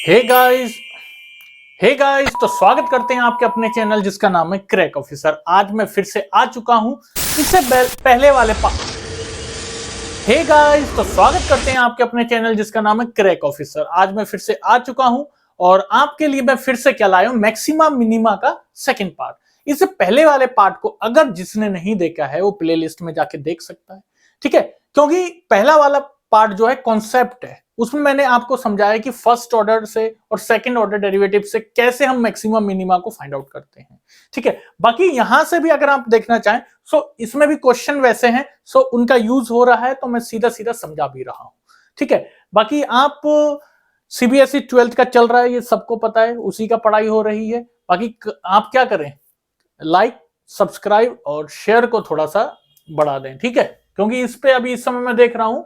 Hey guys hey guys, तो स्वागत करते हैं आपके अपने चैनल जिसका नाम है क्रैक ऑफिसर। आज मैं फिर से आ चुका हूं इससे पहले वाले हे गाइस, तो स्वागत करते हैं आपके अपने चैनल जिसका नाम है क्रैक ऑफिसर। आज मैं फिर से आ चुका हूं और आपके लिए मैं फिर से क्या लाया हूं, मैक्सिमा मिनिमा का सेकंड पार्ट। इससे पहले वाले पार्ट को अगर जिसने नहीं देखा है वो प्लेलिस्ट में जाके देख सकता है, ठीक है। क्योंकि पहला वाला पार्ट जो है कॉन्सेप्ट है, उसमें मैंने आपको समझाया कि फर्स्ट ऑर्डर से और सेकंड ऑर्डर डेरिवेटिव से कैसे हम मैक्सिमम मिनिमा को फाइंड आउट करते हैं, ठीक है। बाकी यहां से भी अगर आप देखना चाहें सो इसमें भी क्वेश्चन वैसे हैं, सो उनका यूज हो रहा है तो मैं सीधा सीधा समझा भी रहा हूं, ठीक है। बाकी आप सीबीएसई 12th का चल रहा है, ये सबको पता है, उसी का पढ़ाई हो रही है। बाकी आप क्या करें, लाइक सब्सक्राइब और शेयर को थोड़ा सा बढ़ा दें, ठीक है। क्योंकि इस पे अभी इस समय मैं देख रहा हूं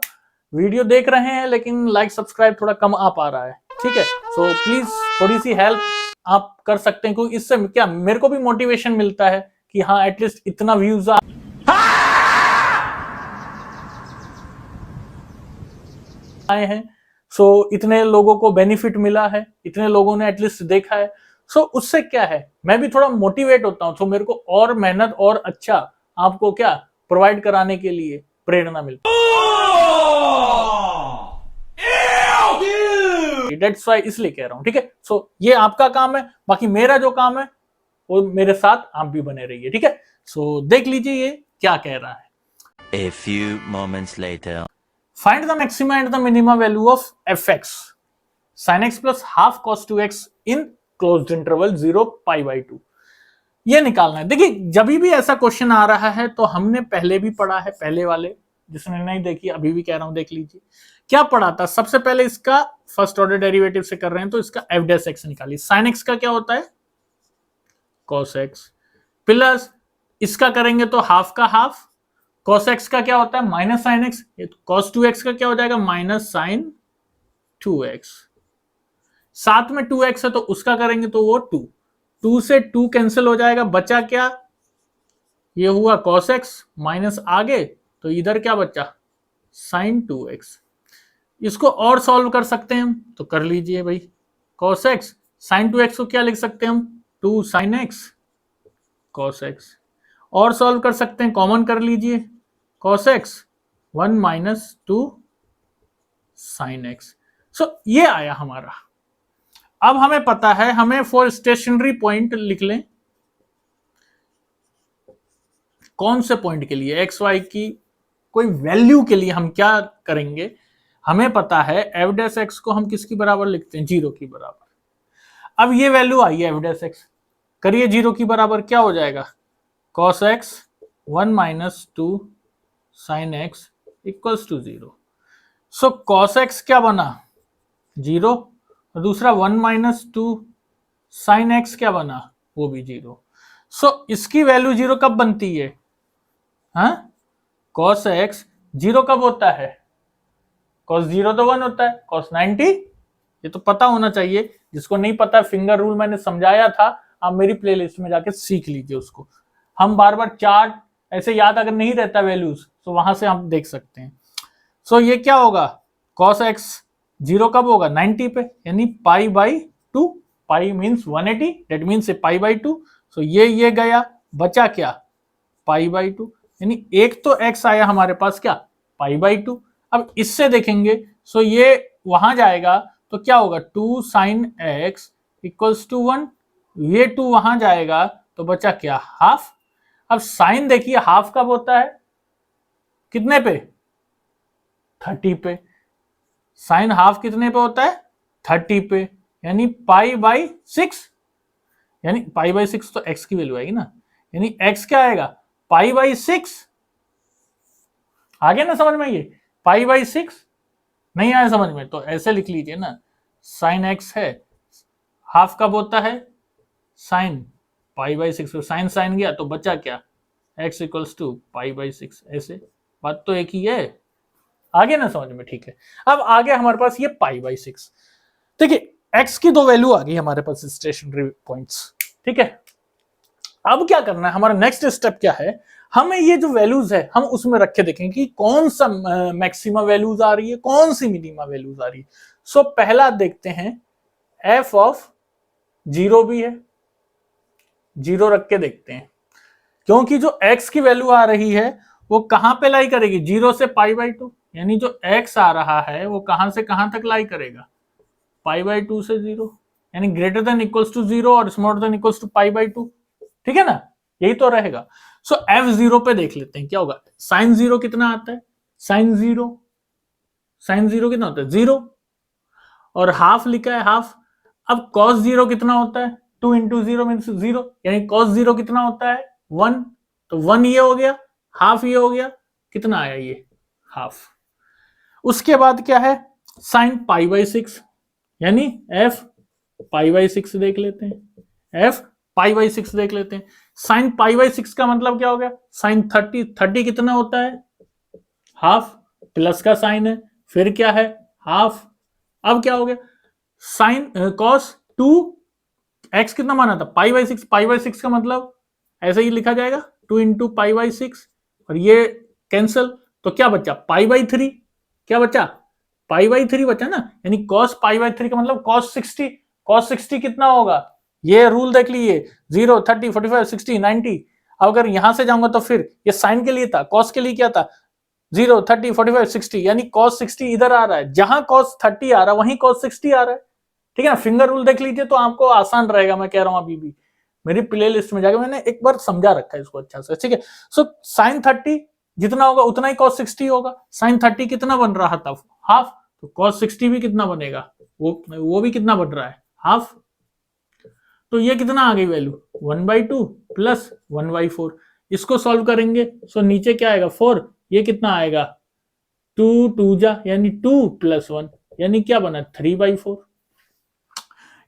वीडियो देख रहे हैं लेकिन लाइक सब्सक्राइब थोड़ा कम आ पा रहा है, ठीक है। सो प्लीज थोड़ी सी हेल्प आप कर सकते हैं, क्योंकि इससे क्या मेरे को भी मोटिवेशन मिलता है कि हाँ एटलीस्ट इतना व्यूज आए हैं, सो इतने लोगों को बेनिफिट मिला है, इतने लोगों ने एटलीस्ट देखा है। सो उससे क्या है, मैं भी थोड़ा मोटिवेट होता हूं, तो मेरे को और मेहनत और अच्छा आपको क्या प्रोवाइड कराने के लिए प्रेरणा मिलती है। That's why इसलिए कह रहा हूं, ठीक है। सो ये आपका काम है, बाकी मेरा जो काम है वो मेरे साथ आप भी बने रहिए, ठीक है। सो देख लीजिए ये क्या कह रहा है। A few moments later. Find the maxima and the minima value of fx sin x plus half cos 2x in closed interval 0 pi by 2। ये निकालना है। देखिए जब भी ऐसा क्वेश्चन आ रहा है तो हमने पहले भी पढ़ा है, पहले वाले जिसने नहीं देखी अभी भी कह रहा हूं देख लीजिए। क्या पढ़ा था, सबसे पहले इसका फर्स्ट ऑर्डर डेरिवेटिव से कर रहे हैं तो इसका एफ डैश एक्स निकालिए। साइन एक्स का क्या होता है cos x प्लस इसका करेंगे तो हाफ का हाफ, cos x का क्या होता है minus sine x, cos 2x का क्या हो जाएगा माइनस साइन 2x, साथ में 2x है तो उसका करेंगे तो वो 2 से 2 कैंसिल हो जाएगा, बचा क्या, ये हुआ cos x माइनस आगे तो इधर क्या बचा साइन 2x। इसको और सॉल्व कर सकते हैं हम तो कर लीजिए भाई, cos x साइन 2x को क्या लिख सकते हैं हम 2 साइन x cos x, और सॉल्व कर सकते हैं, कॉमन कर लीजिए cos x 1 minus 2 sine x। So ये आया हमारा। अब हमें पता है, हमें फॉर स्टेशनरी पॉइंट लिख लें, कौन से पॉइंट के लिए एक्स वाई की कोई वैल्यू के लिए हम क्या करेंगे, हमें पता है एफ डैश एक्स को हम किसकी बराबर लिखते हैं 0 की बराबर। अब ये वैल्यू आई है एफ डैश एक्स, करिए 0 की बराबर, क्या हो जाएगा cos x 1 minus 2 sine X equals to 0। So cos x क्या बना 0 और दूसरा 1 माइनस 2 साइन एक्स क्या बना वो भी 0। सो इसकी वैल्यू 0 कब बनती है, हाँ cos x 0 कब होता है, cos 0 तो 1 होता है, cos 90 ये तो पता होना चाहिए, जिसको नहीं पता फिंगर रूल मैंने समझाया था, आप मेरी प्लेलिस्ट में जाके सीख लीजिए उसको। हम बार बार चार्ट ऐसे याद अगर नहीं रहता वैल्यूज तो वहां से हम देख सकते हैं। सो ये क्या होगा cos x 0 कब होगा 90 पे, यानी pi by 2, pi means 180, that means pi by 2। सो ये गया, बचा क्या पाई बाई 2, यानी एक तो x आया हमारे पास क्या पाई बाई 2। अब इससे देखेंगे सो ये वहां जाएगा तो क्या होगा 2 साइन एक्स इक्वल्स टू 1, ये 2 वहां जाएगा तो बचा क्या हाफ। अब साइन देखिए हाफ कब होता है कितने पे 30 पे, साइन हाफ कितने पे होता है 30 पे, यानी पाई बाई 6, यानी पाई बाई 6 तो x की वैल्यू आएगी ना, यानी x क्या आएगा पाई बाई 6। आ गया ना समझ में, ये पाई बाई 6 नहीं आया समझ में तो ऐसे लिख लीजिए ना, साइन x है हाफ कब होता है sine pi by 6, sine sine गया तो बचा क्या x equals to pi by 6, ऐसे बात तो एक ही है, आगे ना समझ में, ठीक है। अब आ गया हमारे पास ये पाई बाई 6, देखिए x की दो वैल्यू आ गई हमारे पास स्टेशनरी पॉइंट्स, ठीक है। अब क्या करना है, हमारा नेक्स्ट स्टेप क्या है, हमें ये जो वैल्यूज है हम उसमें रख के देखेंगे कि कौन सा मैक्सिमा वैल्यूज आ रही है, कौन सी मिनिमा वैल्यूज आ रही है। सो पहला देखते हैं एफ ऑफ 0 भी है, 0 रख के देखते हैं, क्योंकि जो x की वैल्यू आ रही है वो कहां पे लाई करेगी, 0 से π/2, यानी जो x आ रहा है वो कहां से कहां तक लाई करेगा, π/2 से 0, यानी ग्रेटर देन इक्वल्स टू 0 और स्मॉलर देन इक्वल्स टू π/2, ठीक है ना, यही तो रहेगा। सो f0 पे देख लेते हैं क्या होगा, साइन 0 कितना आता है, साइन 0 कितना होता है 0, और हाफ लिखा है हाफ। अब cos 0 कितना होता है, 2 इंटू 0 मीन्स 0, यानी cos 0 कितना होता है 1, तो 1 ये हो गया, हाफ ये हो गया, कितना आया ये हाफ। उसके बाद क्या है, साइन π/6, यानी f π/6 देख लेते हैं, f π/6 देख लेते हैं। साइन π/6 का मतलब क्या हो गया, साइन 30 कितना होता है हाफ, प्लस का साइन है, फिर क्या है हाफ। अब क्या हो गया, साइन कॉस 2x कितना माना था π/6, π/6 का मतलब ऐसे ही लिखा जाएगा 2 इंटू π/6, और ये कैंसल, तो क्या बचा π/3, क्या बचा π/3 बचा ना, यानी cos π/3 का मतलब cos 60 कितना होगा, ये रूल देख लीजिए 0, 30, 45, 60, 90। अगर यहां से जाऊंगा तो फिर ये साइन के लिए था, cos के लिए क्या था 0, 30, 45, 60, यानी cos 60 इधर आ रहा है, जहां cos 30 आ रहा है वहीं cos 60 आ रहा है, ठीक है ना। फिंगर रूल देख लीजिए तो आपको आसान रहेगा, मैं कह रहा हूं अभी भी मेरी प्ले लिस्ट में जाकर मैंने एक बार समझा रखा है इसको अच्छा से, ठीक है। सो साइन 30 जितना होगा उतना ही cos 60 होगा, साइन 30 कितना बन रहा था हाफ, तो cos 60 भी कितना बनेगा, वो भी कितना बन रहा है हाफ, तो ये कितना आ गई वैल्यू 1/2 प्लस 1/4। इसको सॉल्व करेंगे सो नीचे क्या आएगा 4, ये कितना आएगा 2 2 जा यानी 2 + 1, यानी क्या बना 3/4।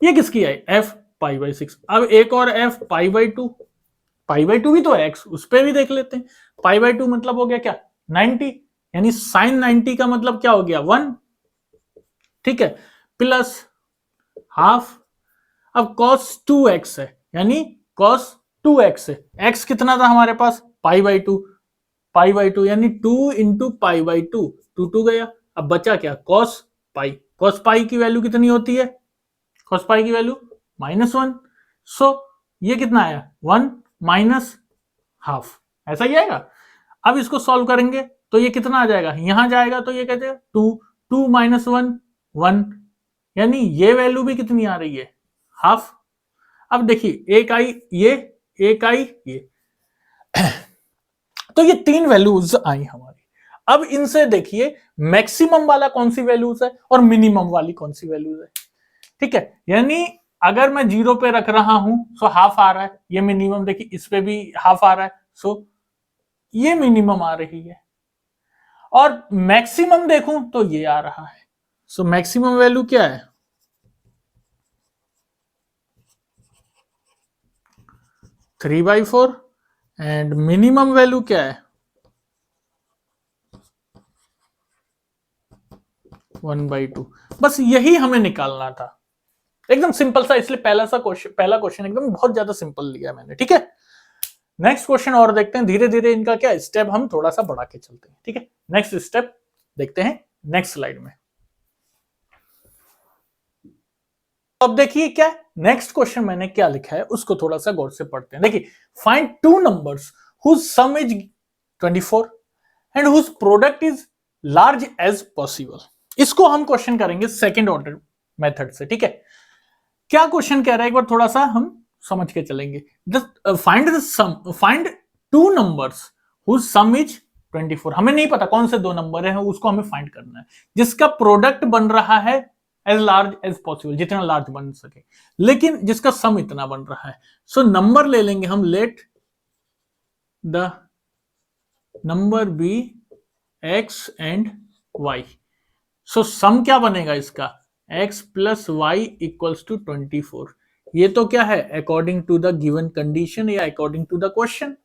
ये किसकी है f π/6। अब एक और f π/2, π/2 भी तो है x, उस पर भी देख लेते हैं। π/2 मतलब हो गया क्या 90, यानी साइन 90 का मतलब क्या हो गया 1, ठीक है, प्लस हाफ। अब cos 2x है, यानी cos 2x है, x कितना था हमारे पास π/2, यानी 2 इंटू π/2, 2 गया, अब बचा क्या cos π की वैल्यू कितनी होती है, cos π की वैल्यू -1, सो ये कितना आया 1 माइनस हाफ, ऐसा ही आएगा। अब इसको सॉल्व करेंगे तो ये कितना आ जाएगा, यहां जाएगा तो ये कहते हैं 2 माइनस 1 1, यानी ये वैल्यू भी कितनी आ रही है हाफ। अब देखिए एक आई ये, एक आई ये, तो ये 3 वैल्यूज आई हमारी। अब इनसे देखिए मैक्सिमम वाला कौन सी वैल्यूज है और मिनिमम वाली कौन सी वैल्यूज है, ठीक है। यानी अगर मैं 0 पे रख रहा हूं सो हाफ आ रहा है, ये मिनिमम, देखिए इस पे भी हाफ आ रहा है, सो ये मिनिमम आ रही है, और मैक्सिमम देखूं तो ये आ रहा है। सो मैक्सिमम वैल्यू क्या है 3/4, एंड मिनिमम वैल्यू क्या है 1/2। बस यही हमें निकालना था, एकदम सिंपल सा, इसलिए पहला क्वेश्चन एकदम बहुत ज्यादा सिंपल लिया मैंने, ठीक है। नेक्स्ट क्वेश्चन और देखते हैं, धीरे धीरे इनका क्या स्टेप हम थोड़ा सा बढ़ा के चलते हैं, ठीक है। नेक्स्ट स्टेप देखते हैं नेक्स्ट स्लाइड में। अब देखिए क्या नेक्स्ट क्वेश्चन मैंने क्या लिखा है उसको थोड़ा सा गौर से पढ़ते हैं। देखिए find 2 numbers whose sum is 24 and whose product is large as possible. इसको हम क्वेश्चन करेंगे सेकंड ऑर्डर मेथड से, ठीक है। क्या क्वेश्चन कह रहा है एक बार थोड़ा सा हम समझ के चलेंगे। Find 2 numbers whose sum is 24, हमें नहीं पता कौन से 2 नंबर है, उसको हमें फाइंड करना है, जिसका प्रोडक्ट बन रहा है एज लार्ज एज पॉसिबल, जितना लार्ज बन सके, लेकिन जिसका सम इतना बन रहा है। सो नंबर ले लेंगे हम, let the number be x and y। So sum क्या बनेगा इसका x plus y equals to 24। ये तो क्या है according to the given condition या according to the question,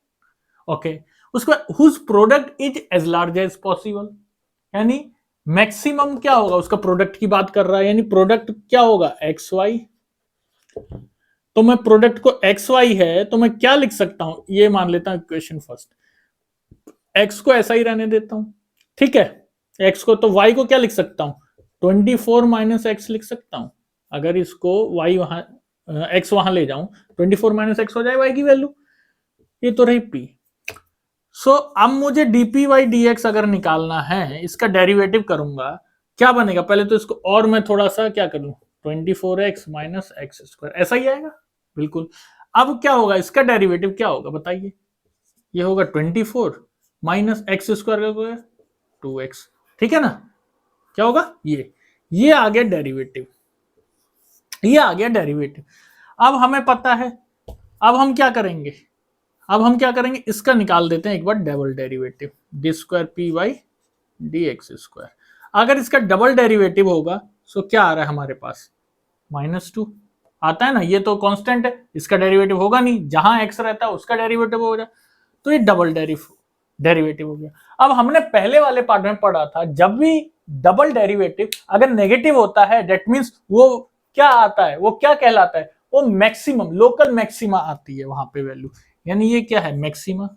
okay. उसके बाद whose product is as large as possible, यानी मैक्सिमम क्या होगा, उसका प्रोडक्ट की बात कर रहा है, यानी प्रोडक्ट क्या होगा एक्स वाई। तो मैं प्रोडक्ट को एक्स वाई है तो मैं क्या लिख सकता हूं, ये मान लेता हूं इक्वेशन फर्स्ट, एक्स को ऐसा ही रहने देता हूं, ठीक है। एक्स को तो वाई को क्या लिख सकता हूं 24 माइनस एक्स लिख सकता हूं, अगर इसको y वहां x वहां ले जाऊं 24 माइनस एक्स हो जाए y की वैल्यू, ये तो रही p। सो अब मुझे dpy/dx अगर निकालना है, इसका डेरिवेटिव करूंगा, क्या बनेगा? पहले तो इसको और मैं थोड़ा सा क्या करूं, 24x माइनस एक्स स्क्वायर, ऐसा ही आएगा बिल्कुल। अब क्या होगा, इसका डेरिवेटिव क्या होगा बताइए? ये होगा 24 माइनस एक्स स्क्वायर का 2x, ठीक है ना? क्या होगा? ये आ गया डेरिवेटिव, ये आ गया डेरिवेटिव। अब हमें पता है, अब हम क्या करेंगे, इसका निकाल देते हैं एक बार double derivative, D square P by D X square. अगर इसका डबल डेरिवेटिव होगा तो क्या आ रहा है हमारे पास? -2 आता है ना, ये तो कांस्टेंट है, इसका डेरिवेटिव होगा नहीं, जहां एक्स रहता है उसका डेरिवेटिव हो जाए, तो ये डबल डेरिवेटिव हो गया। अब हमने पहले वाले पार्ट में पढ़ा था, जब भी डबल डेरिवेटिव अगर नेगेटिव होता है, दैट मींस वो क्या आता है, वो क्या कहलाता है? वो मैक्सिमम, लोकल मैक्सिमा आती है वहां पे वैल्यू, यानी ये क्या है? मैक्सिमा।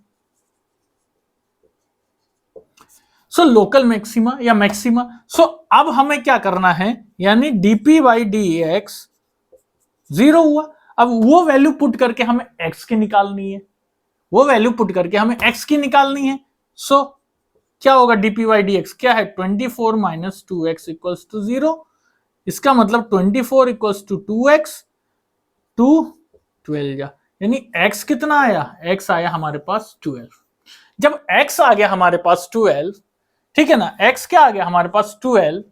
सो लोकल मैक्सिमा या मैक्सिमा। सो अब हमें क्या करना है, यानी dp/dx 0 हुआ। अब वो वैल्यू पुट करके हमें x की निकालनी है, सो क्या होगा? dp/dx क्या है? 24 माइनस 2x इक्वल्स टू 0। इसका मतलब 24 इक्वल्स टू 2x टू 12, यानी x कितना आया? x आया हमारे पास 12। जब x आ गया हमारे पास 12, ठीक है ना, x क्या आ गया हमारे पास? 12।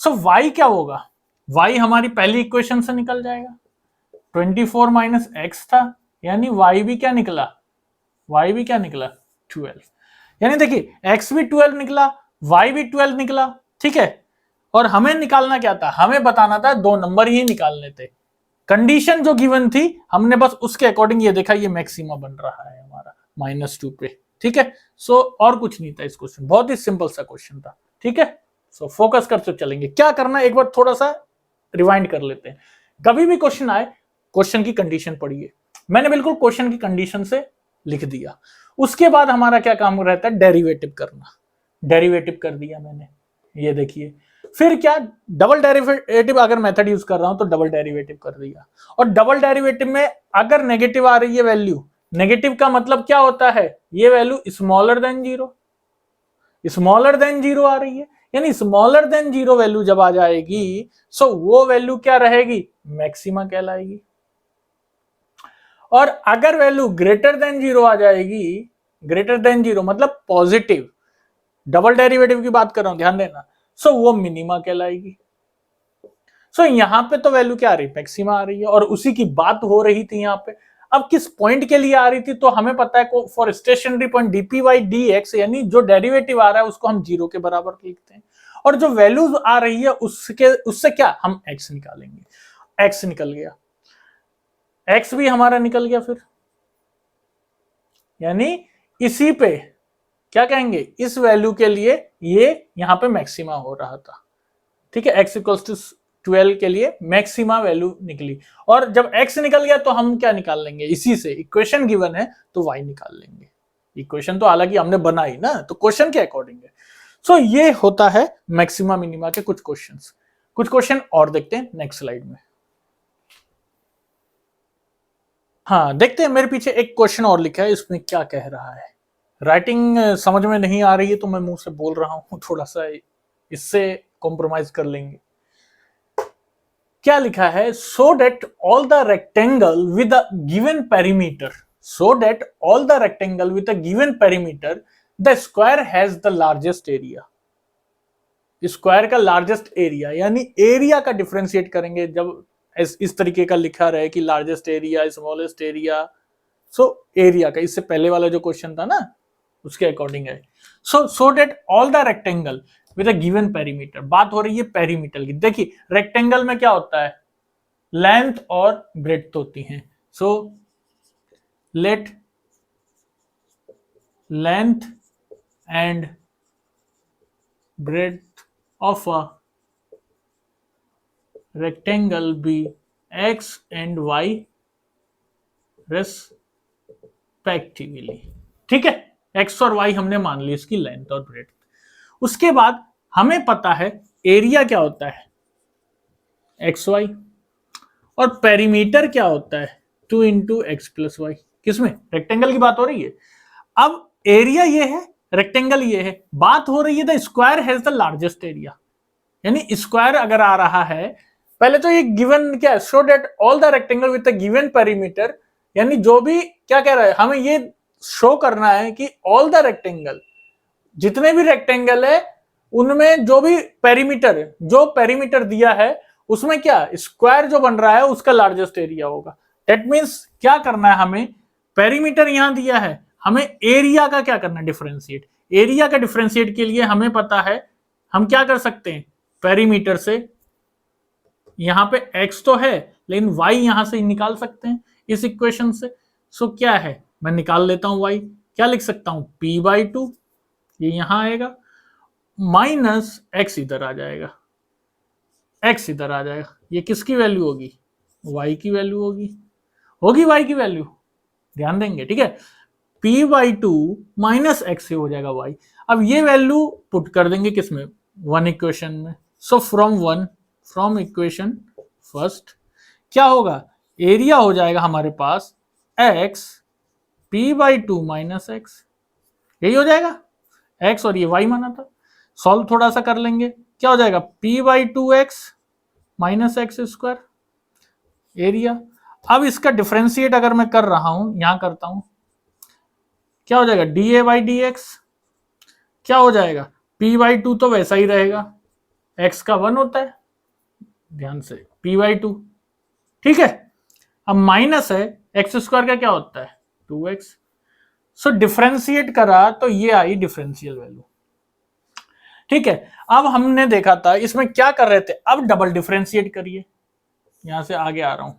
सो y क्या होगा? y हमारी पहली इक्वेशन से निकल जाएगा, 24 माइनस एक्स था, यानी y भी क्या निकला? 12। यानी देखिए, x भी 12 निकला, y भी 12 निकला, ठीक है। और हमें निकालना क्या था? हमें बताना था, दो नंबर ही निकालने थे। कंडीशन जो गिवन थी, हमने बस उसके अकॉर्डिंग ये देखा, ये मैक्सिमा बन रहा है हमारा -2 पे, ठीक है। सो और कुछ नहीं था इस क्वेश्चन, बहुत ही सिंपल सा क्वेश्चन था, ठीक है। सो फोकस करते चलेंगे, क्या करना है एक बार थोड़ा सा रिवाइंड कर लेते हैं। कभी भी क्वेश्चन आए, क्वेश्चन की कंडीशन पढ़िए। मैंने बिल्कुल क्वेश्चन की कंडीशन से लिख दिया, उसके बाद हमारा क्या काम रहता है? डेरिवेटिव करना। डेरिवेटिव कर दिया मैंने, ये देखिए। फिर क्या, डबल डेरिवेटिव अगर मेथड यूज कर रहा हूं तो डबल डेरिवेटिव कर दिया। और डबल डेरिवेटिव में अगर नेगेटिव आ रही है वैल्यू, नेगेटिव का मतलब क्या होता है? ये वैल्यू स्मॉलर देन जीरो आ रही है, यानी स्मॉलर देन जीरो वैल्यू जब आ जाएगी, सो वो वैल्यू क्या रहेगी? मैक्सिमा कहलाएगी। और अगर वैल्यू ग्रेटर देन जीरो आ जाएगी, ग्रेटर देन जीरो मतलब पॉजिटिव, डबल डेरिवेटिव की बात कर रहा हूं, ध्यान देना, सो वो मिनिमा कहलाएगी। सो यहां पे तो वैल्यू क्या आ रही? मैक्सिमा आ रही है, और उसी की बात हो रही थी यहां पे। अब किस पॉइंट के लिए आ रही थी? तो हमें पता है फॉर स्टेशनरी पॉइंट dp/dx, यानी जो डेरिवेटिव आ रहा है उसको हम जीरो के बराबर लिखते हैं, और जो वैल्यूज आ रही है उससे क्या हम x निकालेंगे। x निकल गया, x भी हमारा निकल गया फिर, यानी इसी पे क्या कहेंगे? इस वैल्यू के लिए ये यहां पे मैक्सिमा हो रहा था, ठीक है। x इक्वल्स टू 12 के लिए मैक्सिमा वैल्यू निकली, और जब x निकल गया तो हम क्या निकाल लेंगे? इसी से, इक्वेशन गिवन है तो y निकाल लेंगे। इक्वेशन तो हालांकि हमने बनाई ना, तो क्वेश्चन के अकॉर्डिंग है। सो ये होता है मैक्सिमा मिनिमा के कुछ क्वेश्चंस। कुछ क्वेश्चन और देखते हैं नेक्स्ट स्लाइड में। हाँ, देखते हैं, मेरे पीछे एक क्वेश्चन और लिखा है, इसमें क्या कह रहा है। राइटिंग समझ में नहीं आ रही है तो मैं मुंह से बोल रहा हूं, थोड़ा सा इससे कॉम्प्रोमाइज कर लेंगे। क्या लिखा है? So that all the rectangle with a given perimeter, the square has the largest area. Square का लार्जेस्ट एरिया, यानी एरिया का डिफरेंशिएट करेंगे जब इस तरीके का लिखा रहे कि largest area, smallest area. So area का, इससे पहले वाला जो क्वेश्चन था ना, उसके अकॉर्डिंग है। So that all the rectangle with a given perimeter, बात हो रही है पेरीमीटर की। देखिए, रेक्टेंगल में क्या होता है? लेंथ और ब्रेड्थ होती हैं। So let length and breadth of a rectangle be x and y respectively, ठीक है। x और y हमने मान ली, इसकी लेंथ और ब्रेड्थ। उसके बाद हमें पता है एरिया क्या होता है? xy, और पेरीमीटर क्या होता है 2 इंटू एक्स प्लस वाई, किसमें, रेक्टेंगल की बात हो रही है। अब एरिया ये है, रेक्टेंगल ये है, बात हो रही है the square has the largest area, यानी स्क्वायर अगर आ रहा है, पहले तो ये गिवन क्या है, show that all the rectangle with the given perimeter, यानी जो भी क्या कह रहा है, हमें ये शो करना है कि ऑल द रेक्टेंगल, जितने भी रेक्टेंगल है उनमें जो भी पेरीमीटर, जो पेरीमीटर दिया है उसमें क्या स्क्वायर जो बन रहा है उसका लार्जेस्ट एरिया होगा। दैट मींस क्या करना है हमें, पेरीमीटर यहां दिया है, हमें एरिया का क्या करना है, डिफरेंशिएट। एरिया का डिफरेंशिएट के लिए हमें पता है हम क्या कर सकते हैं, पेरीमीटर से यहां पे x तो है लेकिन y यहां से निकाल सकते हैं इस इक्वेशन से। सो क्या है, मैं निकाल लेता हूं y, क्या लिख सकता हूं p/2, ये यहां आएगा, माइनस x इधर आ जाएगा, x इधर आ जाएगा, ये किसकी वैल्यू होगी, y की वैल्यू होगी, होगी y की वैल्यू, ध्यान देंगे, ठीक है। p/2 माइनस एक्स से हो जाएगा y। अब ये वैल्यू पुट कर देंगे किसमें, वन इक्वेशन में। सो फ्रॉम इक्वेशन फर्स्ट क्या होगा, एरिया हो जाएगा हमारे पास x p/2 माइनस एक्स, यही हो जाएगा, x और ये y माना था। सॉल्व थोड़ा सा कर लेंगे, क्या हो जाएगा p/2x minus x square area. अब इसका डिफरेंशिएट अगर मैं कर रहा हूं, यहां करता हूं, क्या हो जाएगा dA/dx, क्या हो जाएगा p/2 तो वैसा ही रहेगा, x का 1 होता है, ध्यान से p/2, ठीक है। अब माइनस है एक्स स्क्वायर का क्या होता है 2x। सो डिफरेंशिएट करा तो ये आई डिफरेंशियल वैल्यू, ठीक है। अब हमने देखा था इसमें क्या कर रहे थे, अब डबल डिफरेंशिएट करिए, यहां से आगे आ रहा हूं,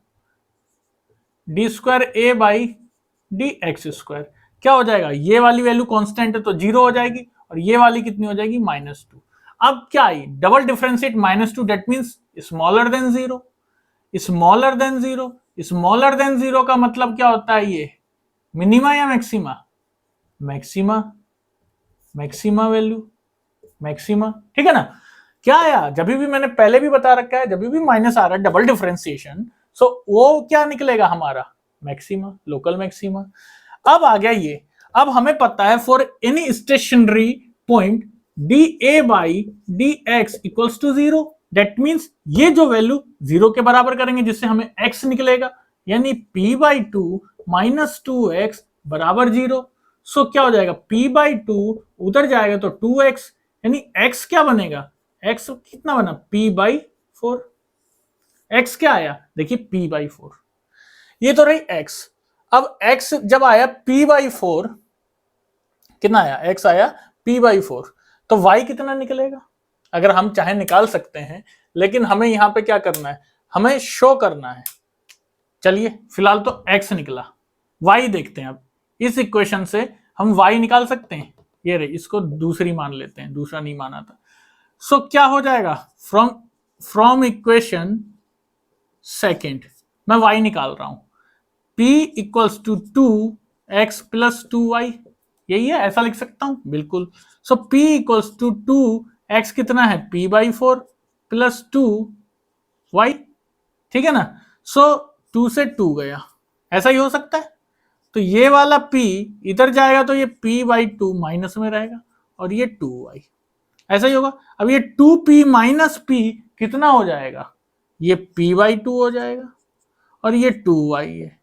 d²a/dx², क्या हो जाएगा, ये वाली वैल्यू कांस्टेंट है तो 0 हो जाएगी और ये वाली कितनी हो जाएगी -2। अब क्या आई, double differentiate -2, that means smaller than 0, smaller than 0, smaller than 0 का मतलब क्या होता है, ये मिनिमा या maxima, maxima, maxima value, maxima, ठीक है ना। क्या आया, जब भी मैंने पहले भी बता रखा है, जब भी माइनस आ रहा है डबल डिफरेंशिएशन, सो वो क्या निकलेगा हमारा मैक्सिमा, लोकल मैक्सिमा। अब आ गया ये, अब हमें पता है for any stationary point dA/dx equals to 0, that means ये जो वैल्यू 0 के बराबर करेंगे जिससे हमें x निकलेगा, यानी p/2 माइनस 2x बराबर 0। सो क्या हो जाएगा p/2 उधर जाएगा तो 2x, यानी x क्या बनेगा, x कितना बना p/4, x क्या आया देखिए p/4, ये तो रही x। अब x जब आया p/4, कितना आया, x आया p/4, तो y कितना निकलेगा, अगर हम चाहे निकाल सकते हैं, लेकिन हमें यहां पे क्या करना है, हमें शो करना है। चलिए फिलहाल तो x निकला, y देखते हैं। अब इस इक्वेशन से हम y निकाल सकते हैं, ये रही, इसको दूसरी मान लेते हैं, दूसरा नहीं माना था। सो क्या हो जाएगा, फ्रॉम इक्वेशन सेकेंड मैं y निकाल रहा हूं, p equals to 2x plus 2y, यही है, ऐसा लिख सकता हूं, बिल्कुल। सो p इक्वल्स टू 2x कितना है p/4 प्लस 2y, ठीक है ना। सो 2 से 2 गया, ऐसा ही हो सकता है, तो ये वाला p इधर जाएगा तो ये p/2 माइनस में रहेगा और ये 2y, ऐसा ही होगा। अब ये 2p माइनस p कितना हो जाएगा, ये p/2 हो जाएगा और ये 2y है,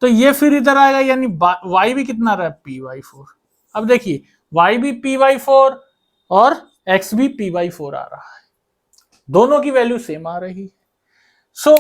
तो ये फिर इधर आएगा, यानी y भी कितना रहा है p/4। अब देखिए y भी p/4 और x भी p/4 आ रहा है, दोनों की वैल्यू सेम आ रही है। सो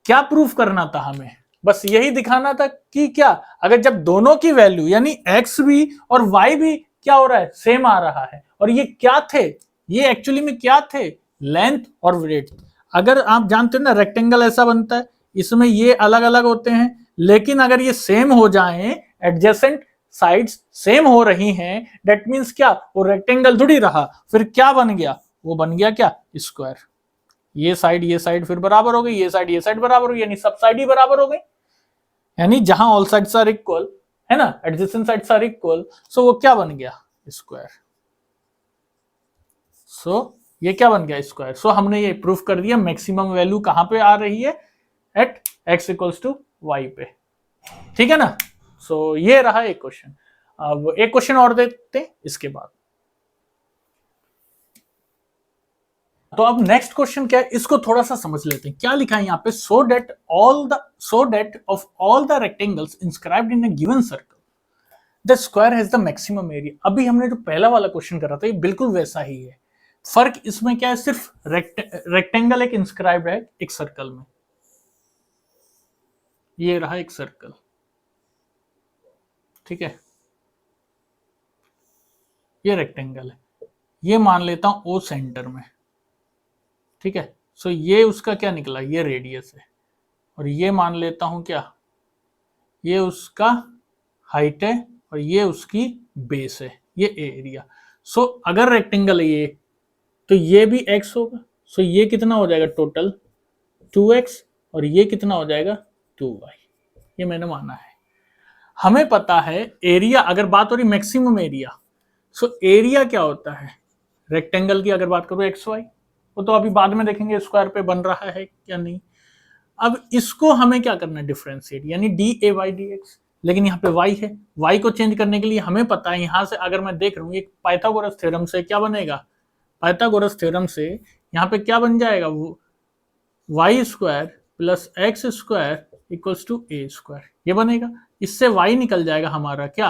क्या प्रूफ करना था हमें, बस यही दिखाना था कि क्या, अगर जब दोनों की वैल्यू यानी x भी और y भी क्या हो रहा है, सेम आ रहा है, और ये क्या थे, ये एक्चुअली में क्या थे, लेंथ और ब्रेड्थ। अगर आप जानते हैं ना रेक्टेंगल ऐसा बनता है, इसमें ये अलग अलग होते हैं, लेकिन अगर ये सेम हो जाएं, एडजेसेंट साइड्स सेम हो रही हैं, दैट मींस क्या, वो रेक्टेंगल थोड़ी रहा, फिर क्या बन गया, वो बन गया क्या, स्क्वायर। ये साइड फिर बराबर हो गई, ये साइड बराबर हो गई, यानी सब साइड ही बराबर हो गई, यानी जहां ऑल साइड्स आर इक्वल है ना, एडजेसेंट साइड्स आर इक्वल, सो वो क्या बन गया, स्क्वायर। सो ये क्या बन गया, स्क्वायर। सो हमने ये प्रूफ कर दिया मैक्सिमम वैल्यू कहां पे आ रही है, at x equals to Y पे। ठीक है ना। सो ये रहा एक क्वेश्चन। अब एक क्वेश्चन और देखते हैं इसके बाद। तो अब नेक्स्ट क्वेश्चन क्या है, इसको थोड़ा सा समझ लेते हैं। क्या लिखा है यहाँ पे, so that of all the rectangles inscribed in a given circle the square has the maximum area. अभी हमने जो पहला वाला क्वेश्चन करा था ये बिल्कुल वैसा ही है। फर्क इसमें क्या है, सिर्फ रेक्टेंगल एक इंस्क्राइब्ड है एक सर्कल में। ये रहा एक सर्कल, ठीक है, ये रेक्टेंगल है, ये मान लेता हूं ओ सेंटर में, ठीक है। सो ये उसका क्या निकला, ये रेडियस है, और ये मान लेता हूं क्या, ये उसका हाइट है और ये उसकी बेस है, ये एरिया। सो अगर रेक्टेंगल है ये, तो ये भी x होगा। सो ये कितना हो जाएगा टोटल 2x, और ये कितना हो जाएगा 2y। ये मैंने माना है। हमें पता है एरिया, अगर बात हो रही मैक्सिमम एरिया, सो एरिया क्या होता है रेक्टेंगल की, अगर बात करूं xy, वो तो अभी बाद में देखेंगे स्क्वायर पे बन रहा है क्या नहीं। अब इसको हमें क्या करना है, डिफरेंशिएट, यानी dAy/dx। लेकिन यहाँ पे y है, y को चेंज करने के लिए हमें पता है, यहां से अगर मैं देख रहा हूँ, एक पाइथागोरस थ्योरम से क्या बनेगा, पाइथागोरस थ्योरम से यहाँ पे क्या बन जाएगा, वो y² plus x² equals to a², ये बनेगा। इससे y निकल जाएगा हमारा क्या,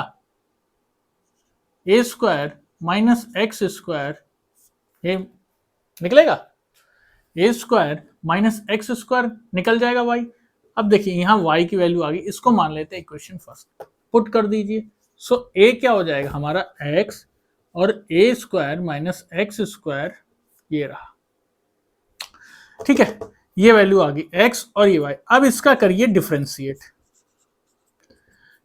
a² माइनस x², ये निकलेगा a² माइनस x² निकल जाएगा y। अब देखिए यहाँ y की वैल्यू आ गई, इसको मान लेते हैं इक्वेशन फर्स्ट, पुट कर दीजिए। सो a क्या हो जाएगा हमारा x, और a² माइनस x², ये रहा, ठीक है, ये वैल्यू आ गई x और ये y। अब इसका करिए डिफरेंशिएट,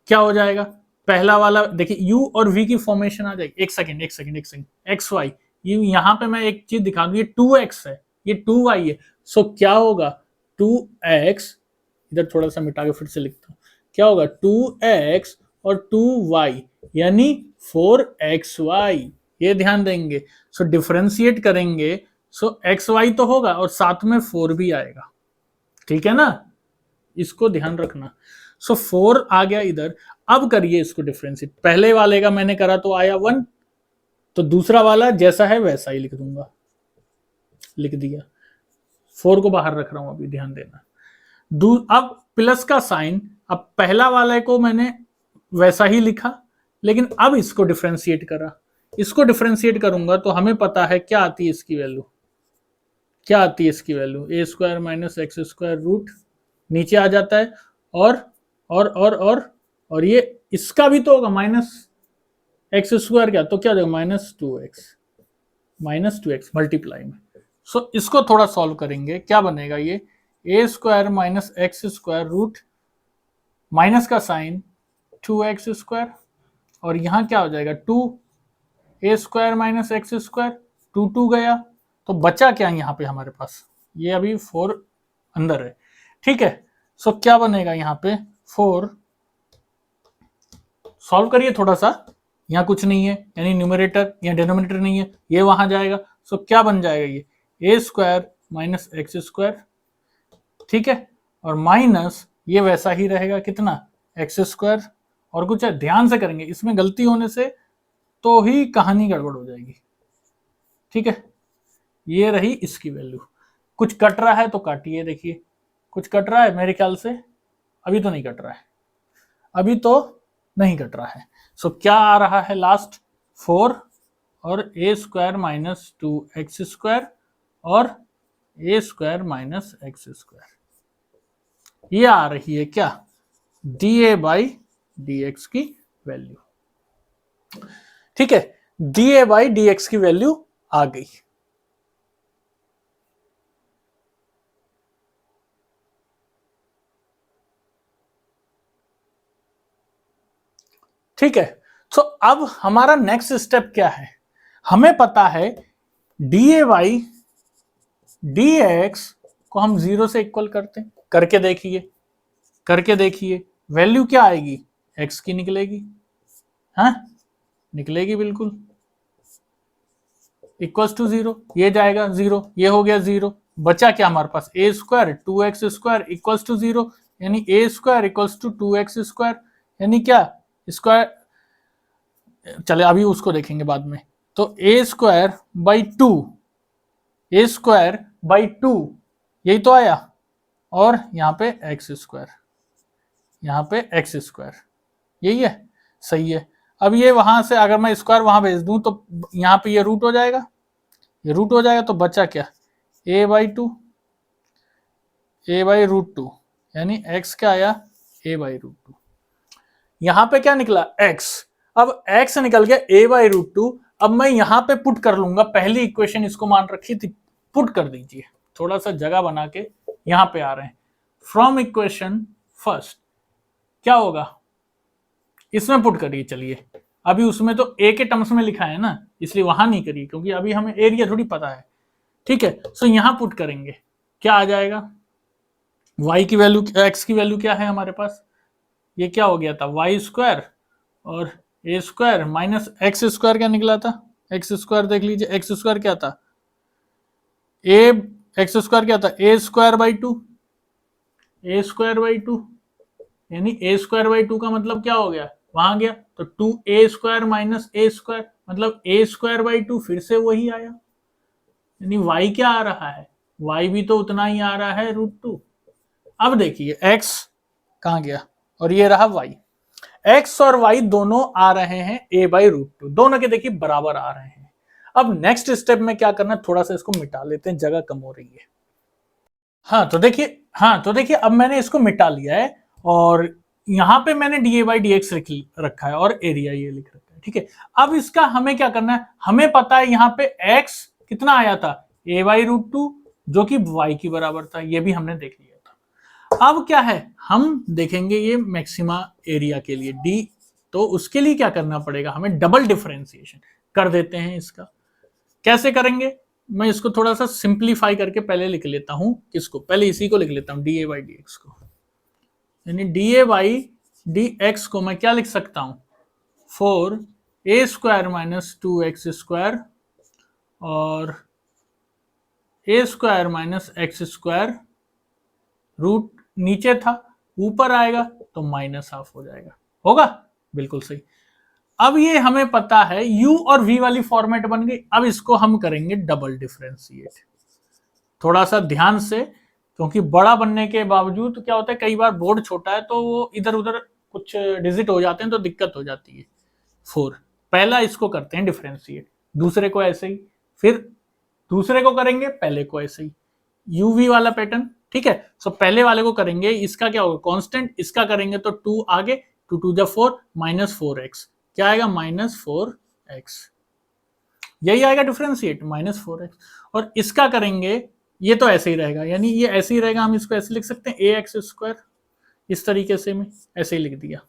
क्या हो जाएगा, पहला वाला देखिए u और v की फॉर्मेशन आ जाएगी। एक सेकंड एक्स वाई, यहां पे मैं एक चीज दिखा दूं, ये 2x है, ये 2y है। सो क्या होगा 2x, इधर थोड़ा सा मिटा के फिर से लिखता हूं, क्या होगा 2x और 2y यानी 4xy, ये ध्यान देंगे। सो डिफरेंशिएट करेंगे, सो xy तो होगा और साथ में 4 भी आएगा, ठीक है ना, इसको ध्यान रखना। सो 4 आ गया इधर। अब करिए इसको डिफरेंशिएट, पहले वाले का मैंने करा तो आया 1, तो दूसरा वाला जैसा है वैसा ही लिख दूंगा, लिख दिया। 4 को बाहर रख रहा हूं अभी, ध्यान देना। अब प्लस का साइन, अब पहला वाले को मैंने वैसा ही लिखा, लेकिन अब इसको डिफरेंशिएट करा। इसको डिफरेंशिएट करूंगा तो हमें पता है क्या आती है इसकी वैल्यू, क्या आती है इसकी value, a² minus x² root नीचे आ जाता है, और ये इसका भी तो होगा माइनस x² क्या, तो क्या जाएगा माइनस 2x मल्टीप्लाई में। सो इसको थोड़ा सॉल्व करेंगे, क्या बनेगा, ये a² minus x² root minus का साइन 2x², और यहां क्या हो जाएगा 2a² माइनस x², 2 गया, तो बचा क्या यहाँ पे हमारे पास, ये अभी 4 अंदर है, ठीक है। सो क्या बनेगा यहाँ पे 4, सॉल्व करिए थोड़ा सा, यहाँ कुछ नहीं है, यानी न्यूमरेटर या डिनोमिनेटर नहीं है, ये वहां जाएगा। सो क्या बन जाएगा, ये a² माइनस x², ठीक है, और माइनस ये वैसा ही रहेगा कितना x², और कुछ है, ध्यान से करेंगे, इसमें गलती होने से तो ही कहानी गड़बड़ हो जाएगी, ठीक है। ये रही इसकी वैल्यू, कुछ कट रहा है तो काटिए, देखिए कुछ कट रहा है मेरे ख्याल से, अभी तो नहीं कट रहा है, अभी तो नहीं कट रहा है। सो क्या आ रहा है लास्ट 4 और a² माइनस 2x² और a² माइनस x², ये आ रही है क्या dA/dx की वैल्यू, ठीक है, dA/dx की वैल्यू आ गई। ठीक है, तो अब हमारा नेक्स्ट स्टेप क्या है, हमें पता है dA/dx को हम 0 से इक्वल करते हैं, करके देखिए वैल्यू क्या आएगी, x की निकलेगी, हाँ निकलेगी बिल्कुल, इक्वल्स टू 0, ये जाएगा 0, ये हो गया 0, बचा क्या हमारे पास, ए स्क्वायर 2x² इक्वल्स टू 0, यानी A square equals to 2x², यानी क्या स्क्वायर, चले अभी उसको देखेंगे बाद में। तो A square by 2, A square by 2 यही तो आया, और यहाँ पे x², यहाँ पे x², यही है, सही है। अब ये वहां से अगर मैं स्क्वायर वहां भेज दूं तो यहाँ पे ये रूट हो जाएगा, ये रूट हो जाएगा, तो बचा क्या, a/2, a/√2, यानी x क्या आया, a/√2। यहां पे क्या निकला, x। अब x निकल गया a/√2। अब मैं यहां पे पुट कर लूंगा, पहली इक्वेशन इसको मान रखी थी, पुट कर दीजिए, थोड़ा सा जगह बना के यहां पे आ रहे हैं। फ्रॉम इक्वेशन फर्स्ट क्या होगा, इसमें पुट करिए। चलिए अभी उसमें तो a के टर्म्स में लिखा है ना, इसलिए वहां नहीं करिए, क्योंकि अभी हमें एरिया थोड़ी पता है, ठीक है। सो यहां पुट करेंगे, क्या आ जाएगा, y की वैल्यू, x की वैल्यू क्या है हमारे पास, ये क्या हो गया था, y² और a² माइनस x² क्या निकला था, x², देख लीजिए x² क्या था, x² क्या था, a²/2, a²/2, यानी a²/2 का मतलब क्या हो गया, वहां गया तो 2a² माइनस a², मतलब a²/2 फिर से वही आया, यानी y क्या आ रहा है, y भी तो उतना ही आ रहा है √2। अब देखिए x कहां गया, और ये रहा y, x और y दोनों आ रहे हैं a/√2, दोनों के देखिए बराबर आ रहे हैं। अब नेक्स्ट स्टेप में क्या करना है, थोड़ा सा इसको मिटा लेते हैं, जगह कम हो रही है। हाँ तो देखिए अब मैंने इसको मिटा लिया है, और यहां पे मैंने dA/dx रखा है, और एरिया ये लिख रखा है, ठीक है। अब इसका हमें क्या करना है, हमें पता है यहाँ पे x कितना आया था, a/√2, जो कि y की बराबर था, ये भी हमने देख लिया था। अब क्या है, हम देखेंगे ये मैक्सिमा एरिया के लिए d, तो उसके लिए क्या करना पड़ेगा, हमें डबल डिफरेंशिएशन कर देते हैं। इसका कैसे करेंगे, मैं इसको थोड़ा सा सिंप्लीफाई करके पहले लिख लेता हूं, किसको, पहले इसी को लिख लेता हूं, dA/dx को, यानी dA/dx को मैं क्या लिख सकता हूं, 4a² माइनस 2x² और a² माइनस x², रूट नीचे था ऊपर आएगा तो -½ हो जाएगा, होगा, बिल्कुल सही। अब ये हमें पता है u और v वाली फॉर्मेट बन गई। अब इसको हम करेंगे डबल डिफरेंशिएट, थोड़ा सा ध्यान से, क्योंकि बड़ा बनने के बावजूद क्या होता है, कई बार बोर्ड छोटा है तो वो इधर उधर कुछ डिजिट हो जाते हैं तो दिक्कत हो जाती है। 4, पहला इसको करते हैं डिफरेंशिएट, दूसरे को ऐसे ही, फिर दूसरे को करेंगे, पहले को ऐसे ही, uv वाला पैटर्न, ठीक है। सो पहले वाले को करेंगे, इसका क्या होगा, कांस्टेंट, इसका करेंगे तो 2 आगे, 2 × 4 -4x, क्या आएगा, -4x, यही आएगा डिफरेंशिएट, -4x। और इसका करेंगे, ये तो ऐसे ही रहेगा, यानी ये ऐसे ही रहेगा, हम इसको ऐसे लिख सकते हैं ax², इस तरीके से में ऐसे ही लिख दिया,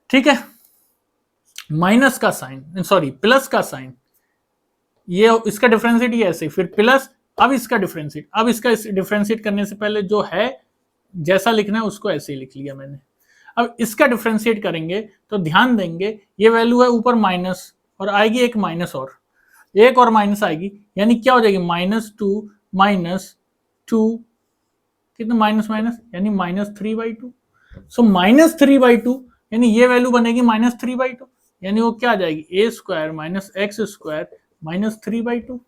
ठीक है। माइनस का साइन, सॉरी प्लस का साइन, ये इसका डिफरेंशिएट ये ऐसे, फिर प्लस, अब इसका डिफरेंशिएट, अब इसका डिफरेंशिएट करने से पहले जो है जैसा लिखना है उसको ऐसे ही लिख लिया मैंने। अब इसका डिफरेंशिएट करेंगे तो ध्यान देंगे, ये वैल्यू है ऊपर माइनस, और आएगी एक माइनस, और एक और माइनस आएगी, यानी क्या हो जाएगी, -2 कितना, माइनस माइनस, यानी -3/2। सो -3/2, यानी ये वैल्यू बनेगी -3/2, यानी वो क्या आ जाएगी, a² माइनस x² -3/2,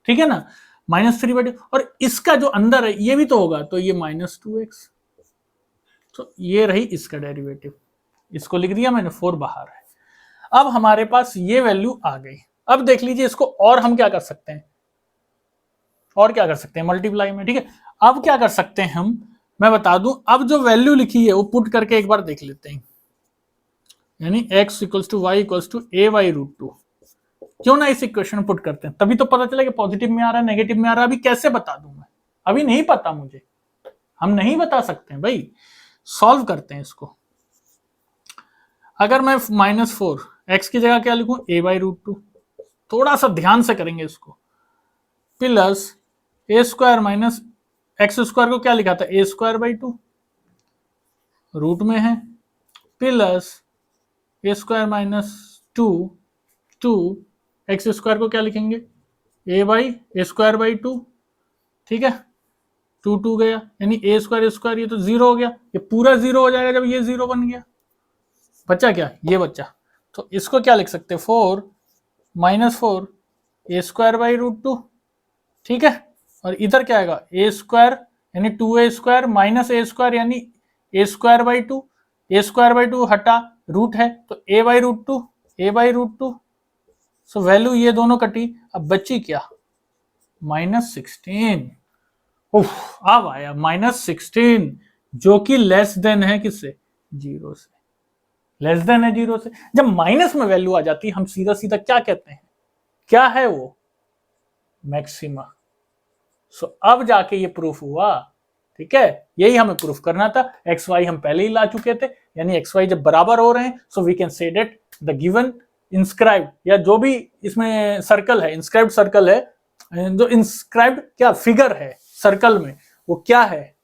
ठीक है ना, -3/2। और इसका जो अंदर है ये भी तो होगा, तो ये -2x, तो ये रही इसका डेरिवेटिव, इसको लिख दिया मैंने, 4 बाहर है। अब हमारे पास ये वैल्यू आ गई। अब देख लीजिए इसको, और हम क्या कर सकते हैं, और क्या कर सकते हैं, मल्टीप्लाई में, ठीक है। अब क्या कर सकते हैं हम, मैं बता दूं, अब जो वैल्यू लिखी है वो पुट करके एक बार देख लेते हैं, यानी x = y = a/√2, क्यों ना इस इक्वेशन में पुट करते हैं, तभी तो पता चलेगा पॉजिटिव में आ रहा है नेगेटिव में आ रहा है। अभी कैसे बता दूं मैं, अभी नहीं पता मुझे, हम नहीं बता सकते हैं भाई, सॉल्व करते हैं इसको। अगर मैं -4 x की जगह क्या लिखूं, a/√2, थोड़ा सा ध्यान से करेंगे इसको, प्लस a² माइनस x² को क्या लिखा था, a²/2, रूट में है, प्लस a² माइनस 2 x² को क्या लिखेंगे, a/2, ठीक है, 2 गया, यानी ए स्क्वायर ये तो 0 हो गया, ये पूरा 0 हो जाएगा जब ये 0 बन गया। बचा क्या, ये बचा, तो इसको क्या लिख सकते हैं, 4 - 4 ए स्क्वायर बाई √2, ठीक है। और इधर क्या आएगा, ए स्क्वायर यानी 2a² माइनस ए स्क्वायर यानी A square by 2, A square by 2 हटा, रूट है तो a by √2, a by √2। So value ये दोनों कटी, अब बची क्या, -16। उफ, अब आया -16 जो कि लेस देन है किससे, 0 से, लेस देन है 0 से। जब माइनस में वैल्यू आ जाती है हम सीधा सीधा क्या कहते हैं, क्या है वो, मैक्सिमा। सो अब जाके ये प्रूफ हुआ, ठीक है, यही हमें प्रूफ करना था। एक्स वाई हम पहले ही ला चुके थे, यानी एक्स वाई जब बराबर हो रहे हैं, so we can say that the given inscribed, या जो भी इसमें सर्कल है, इंस्क्राइब्ड सर्कल है, जो इंस्क्राइब्ड क्या फिगर है सर्कल में, वो क्या है,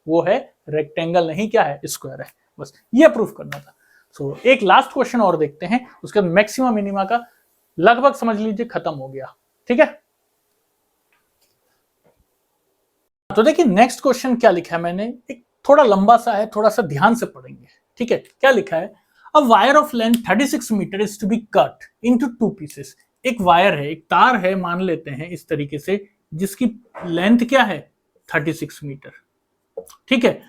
वो है रेक्टेंगल, नहीं क्या है, स्क्वायर है। बस ये प्रूफ करना था। सो एक लास्ट क्वेश्चन और देखते हैं, उसके बाद मैक्सिमा मिनिमा का लगभग समझ लीजिए खत्म हो गया, ठीक है। तो देखिए नेक्स्ट क्वेश्चन क्या लिखा है मैंने, एक थोड़ा लंबा सा है, थोड़ा सा ध्यान से पढ़ेंगे, ठीक है। क्या लिखा है, a wire of length 36 metre is to be cut into 2 pieces. एक वायर है, एक तार है, मान लेते हैं इस तरीके से, जिसकी लेंथ क्या है 36 मीटर, ठीक है।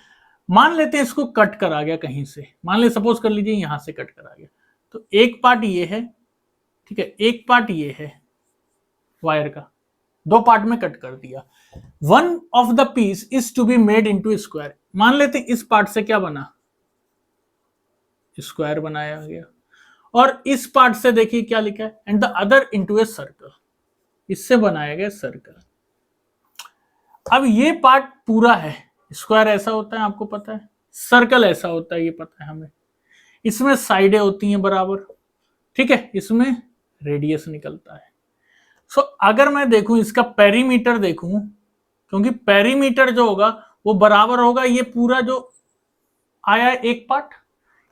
मान लेते हैं इसको कट करा गया कहीं से, मान ले सपोज कर लीजिए यहां से कट करा गया, तो एक पार्ट ये है, ठीक है, एक पार्ट ये है वायर का, 2 पार्ट में कट कर दिया। One of the piece is to be made into square. मान लेते हैं इस पार्ट से क्या बना, स्क्वायर बनाया गया, और इस पार्ट से देखिए क्या लिखा है, and the other into a circle, इससे बनाया गया सर्कल। अब ये पार्ट पूरा है, स्क्वायर ऐसा होता है आपको पता है, सर्कल ऐसा होता है ये पता है हमें, इसमें साइडें होती हैं बराबर, ठीक है, इसमें रेडियस निकलता है। सो अगर मैं देखूं इसका पेरीमीटर देखूं, क्योंकि पेरीमीटर जो होगा वो बराबर होगा ये पूरा जो आया एक पार्ट,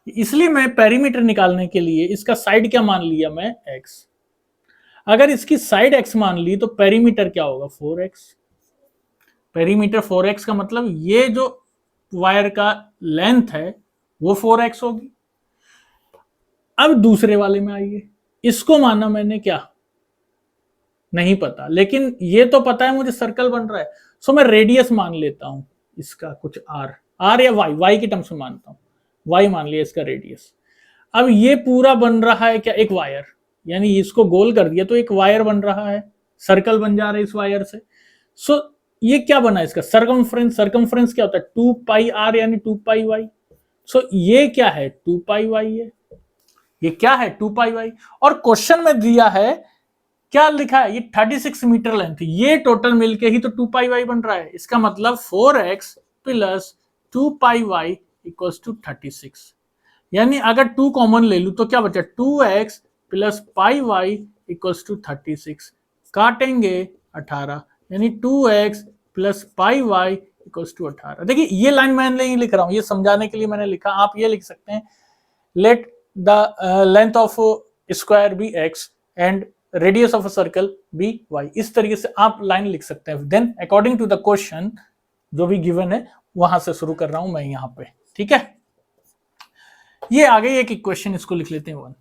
इसलिए मैं पेरीमीटर निकालने के लिए इसका साइड क्या मान लिया मैं, x। अगर इसकी साइड x मान ली तो पेरीमीटर क्या होगा, 4x। पेरीमीटर 4x का मतलब ये जो वायर का लेंथ है वो 4x होगी। अब दूसरे वाले में आइए, इसको माना मैंने क्या, नहीं पता, लेकिन ये तो पता है मुझे सर्कल बन रहा है, सो मैं रेडियस मान लेता हूं इसका कुछ r या y की टर्म्स में मानता हूं, y मान लिया इसका रेडियस। अब ये पूरा बन रहा है क्या, एक वायर, यानी इसको गोल कर दिया तो एक वायर बन रहा है, सर्कल बन जा रहा है इस वायर से। सो ये क्या बना इसका सर्कमफ्रेंस, सर्कमफ्रेंस क्या होता है 2 पाई r यानी 2 पाई y। सो ये क्या है 2 पाई y है, ये क्या है 2 पाई y। और क्वेश्चन में दिया है क्या लिखा है, ये 36 मीटर लेंथ, ये टोटल मिलके ही तो 2 पाई y बन रहा है। इसका मतलब 4x plus 2 pi y equals to 36, यानी अगर 2 कॉमन ले लूं तो क्या बचा, 2x plus pi y equals to 36, काटेंगे 18, यानी 2x plus pi y equals to 18। देखिए ये लाइन मैं नहीं लिख रहा हूं, ये समझाने के लिए मैंने लिखा, आप ये लिख सकते हैं, let the length of square be x and radius of a circle be y। इस तरीके से आप लाइन लिख सकते हैं। Then according to the question जो भी गिवन है वहां से शुरू कर रहा हूं मैं यहां पे, ठीक है। ये आ गई एक इक्वेशन, इसको लिख लेते हैं 1।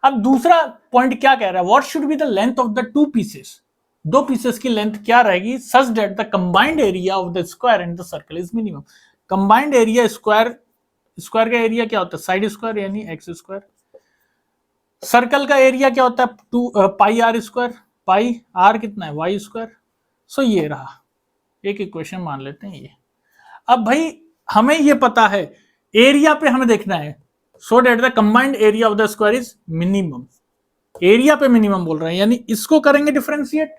अब दूसरा पॉइंट क्या कह रहा है, what should be the length of the 2 pieces, 2 pieces की लेंथ क्या रहेगी, such that the combined area of the square and the circle is minimum. Combined area, square का एरिया क्या होता है, साइड स्क्वायर यानी एक्स स्क्वायर, सर्कल का area क्या होता है 2 पाई आर स्क्वायर, पाई आर कितना है वाई स्क्वायर। सो ये रहा एक इक्वेशन मान लेते हैं ये। अब भाई हमें ये पता है, एरिया पे हमें देखना है, so that the combined area of the square is minimum, area पे मिनिमम बोल रहे हैं, यानी इसको करेंगे डिफरेंशिएट।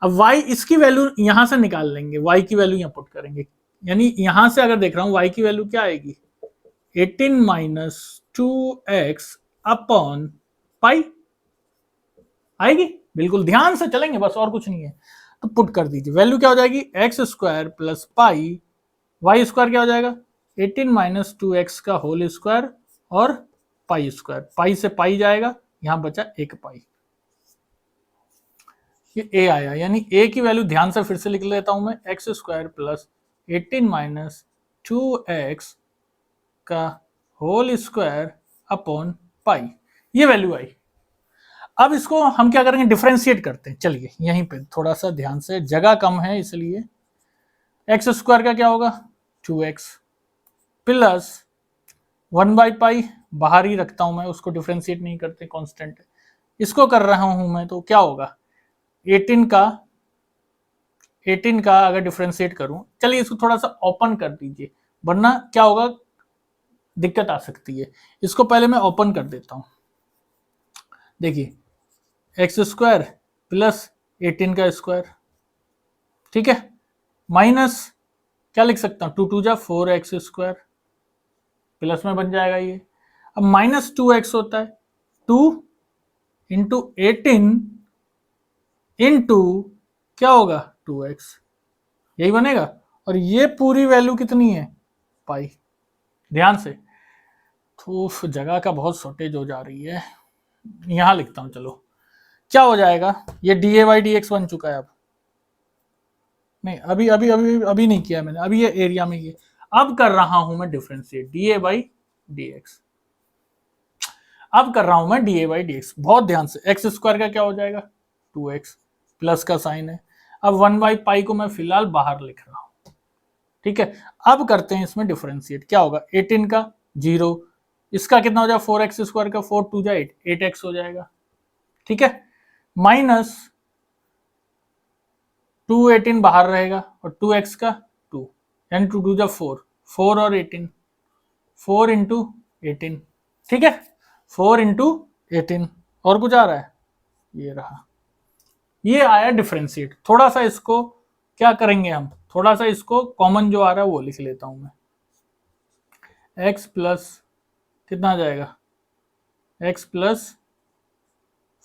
अब y इसकी वैल्यू यहां से निकाल लेंगे, y की वैल्यू यहां पुट करेंगे, यानी यहां से अगर देख रहा हूं y की वैल्यू क्या आएगी, 18 माइनस 2x अपॉन पाई आएगी, बिल्कुल ध्यान से चलेंगे बस, और कुछ नहीं है। तो पुट कर दीजिए, वैल्यू क्या हो जाएगी X square plus pi, Y square क्या हो जाएगा 18 माइनस 2x का होल स्क्वायर और पाई स्क्वायर, पाई से पाई जाएगा, यहां बचा 1 पाई। ये ए आया, यानी ए की वैल्यू ध्यान से फिर से लिख लेता हूं मैं, x square plus 18 minus 2x का होल स्क्वायर अपॉन पाई, ये वैल्यू आई। अब इसको हम क्या करेंगे, डिफरेंशिएट करते हैं। चलिए यहीं पे थोड़ा सा ध्यान से, जगह कम है इसलिए, एक्स स्क्वायर का क्या होगा 2x प्लस 1/पाई, बाहर ही रखता हूं मैं, उसको डिफरेंशिएट नहीं करते, कांस्टेंट है। इसको कर रहा हूं मैं तो क्या होगा 18 का अगर डिफरेंशिएट करूं, चलिए इसको थोड़ा सा ओपन कर दीजिए, वरना क्या होगा दिक्कत आ सकती है। इसको पहले मैं ओपन कर देता हूं। देखिए एक्स स्क्वायर प्लस 18 का स्क्वायर, ठीक है, माइनस क्या लिख सकता हूं 2 जा 4x स्क्वायर, प्लस में बन जाएगा ये। अब माइनस 2x होता है, 2 इंटू 18 इंटू क्या होगा 2x, यही बनेगा। और ये पूरी वैल्यू कितनी है पाई। ध्यान से, तो जगह का बहुत शॉर्टेज हो जा रही है, यहां लिखता हूं। चलो क्या हो जाएगा, ये dy/dx बन चुका है। अब नहीं, अभी अभी अभी अभी नहीं किया मैंने, अभी ये एरिया में ये, अब कर रहा हूं मैं डिफरेंशिएट dy/dx, अब कर रहा हूं मैं dy/dx, बहुत ध्यान से। एक्स स्क्वायर का क्या हो जाएगा 2x, प्लस का साइन है। अब 1/पाई को मैं फिलहाल बाहर लिख रहा हूं, ठीक है। अब करते हैं इसमें डिफरेंशिएट, क्या होगा 18 का 0, इसका कितना हो जाएगा 4x स्क्वायर का 4 2 जा 8, 8x हो जाएगा, ठीक है, माइनस 2 18 बाहर रहेगा और 2x का 2, यानी 2 2 जा 4, 4 और 18, 4 इंटू 18, ठीक है, 4 इंटू 18। और कुछ आ रहा है, ये रहा, ये आया डिफरेंशिएट। थोड़ा सा इसको क्या करेंगे हम, थोड़ा सा इसको कॉमन जो आ रहा है वो लिख लेता हूं मैं, x प्लस कितना आ जाएगा x प्लस